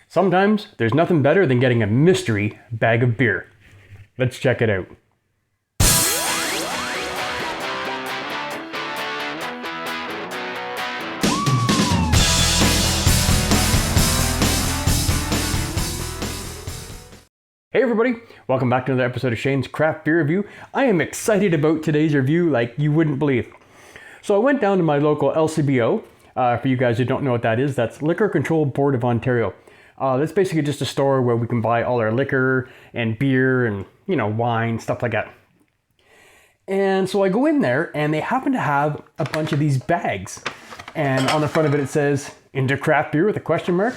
Sometimes there's nothing better than getting a mystery bag of beer. Let's check it out. Hey everybody, welcome back to another episode of Shane's Craft Beer Review. I am excited about today's review like you wouldn't believe. So I went down to my local LCBO. For you guys who don't know what that is, that's Liquor Control Board of Ontario. That's basically just a store where we can buy all our liquor and beer and, wine, stuff like that. And so I go in there and they happen to have a bunch of these bags. And on the front of it, it says, "Into craft beer?" with a question mark.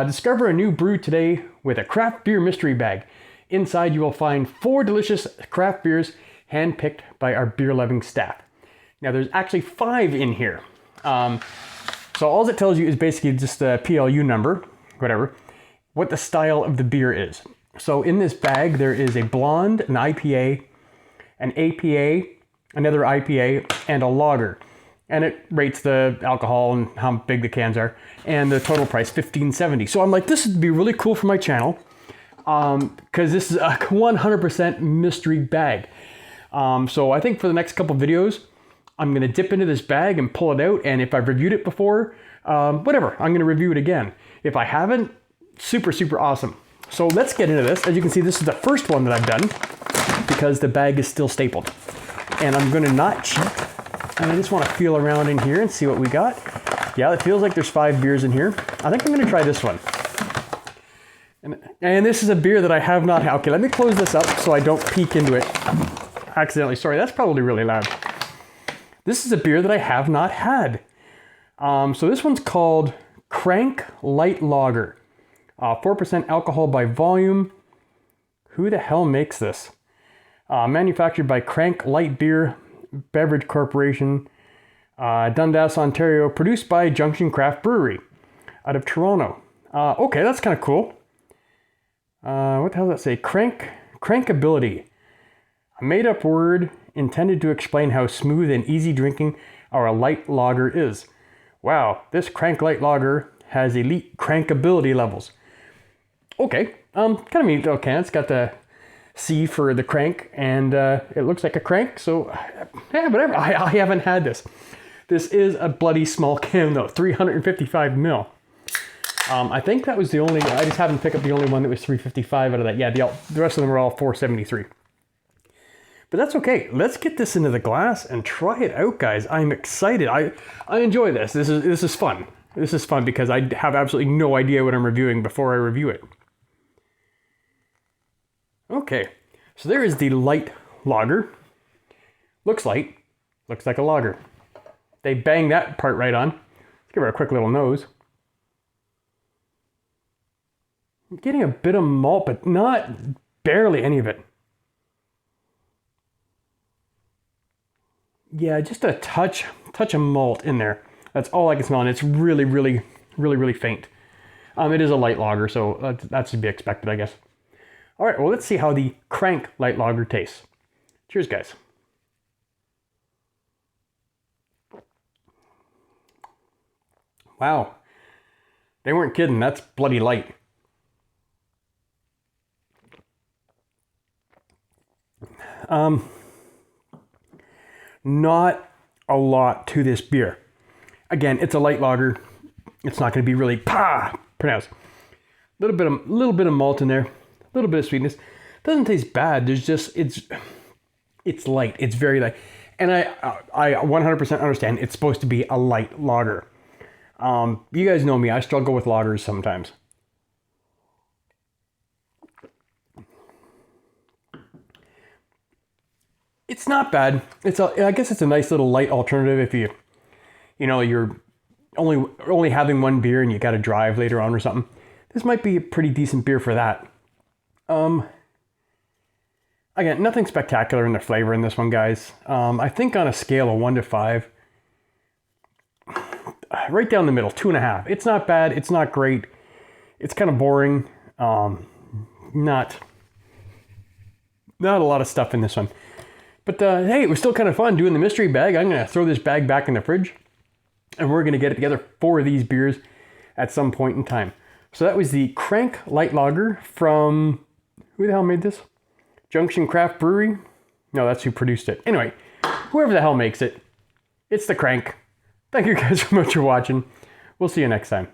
Discover a new brew today with a craft beer mystery bag. Inside you will find 4 delicious craft beers handpicked by our beer-loving staff. Now there's actually 5 in here. So all it tells you is basically just a PLU number, whatever, what the style of the beer is. So in this bag there is a blonde, an IPA, an APA, another IPA, and a lager. And it rates the alcohol and how big the cans are. And the total price, $15.70. So I'm like, this would be really cool for my channel. Because this is a 100% mystery bag. So I think for the next couple videos, I'm going to dip into this bag and pull it out. And if I've reviewed it before, whatever, I'm going to review it again. If I haven't, super, super awesome. So let's get into this. As you can see, this is the first one that I've done because the bag is still stapled. And I'm going to not cheat. And I just want to feel around in here and see what we got. Yeah, it feels like there's 5 beers in here. I think I'm going to try this one. And this is a beer that I have not had. Okay, let me close this up so I don't peek into it accidentally. Sorry, that's probably really loud. This is a beer that I have not had. So this one's called Crank Light Lager. 4% alcohol by volume. Who the hell makes this? Manufactured by Crank Light Beer Beverage Corporation, Dundas, Ontario, produced by Junction Craft Brewery out of Toronto. Okay, that's kind of cool. What the hell does that say? Crankability. A made-up word intended to explain how smooth and easy drinking our light lager is. Wow, this Crank Light Lager has elite crankability levels. Okay, kind of neat. Okay, it's got the C for the crank, and it looks like a crank, so yeah, whatever. I haven't had this. This is a bloody small can though, 355 mil. I think that was the only, I just haven't picked up the only one that was 355 out of that. Yeah, the rest of them are all 473. But that's okay. Let's get this into the glass and try it out, guys. I'm excited. I enjoy this. This is fun. This is fun because I have absolutely no idea what I'm reviewing before I review it. Okay, so there is the light lager. Looks light, looks like a lager. They bang that part right on. Let's give her a quick little nose. I'm getting a bit of malt, but not barely any of it. Yeah, just a touch of malt in there. That's all I can smell, and it's really, really, really, really faint. It is a light lager, so that's to be expected, I guess. All right, well, let's see how the Crank Light Lager tastes. Cheers, guys. Wow. They weren't kidding. That's bloody light. Not a lot to this beer. Again, it's a light lager. It's not going to be really pronounced. Little bit of malt in there. A little bit of sweetness. Doesn't taste bad. There's just it's light. It's very light, and I 100% understand it's supposed to be a light lager. You guys know me. I struggle with lagers sometimes. It's not bad. I guess it's a nice little light alternative if you're only having one beer and you got to drive later on or something. This might be a pretty decent beer for that. Again, nothing spectacular in the flavor in this one, guys. I think on a scale of 1 to 5, right down the middle, 2.5. It's not bad. It's not great. It's kind of boring. Not a lot of stuff in this one. But hey, it was still kind of fun doing the mystery bag. I'm going to throw this bag back in the fridge, and we're going to get it together 4 of these beers at some point in time. So that was the Crank Light Lager from, who the hell made this? Junction Craft Brewery? No, that's who produced it. Anyway, whoever the hell makes it, it's the Crank. Thank you guys so much for watching. We'll see you next time.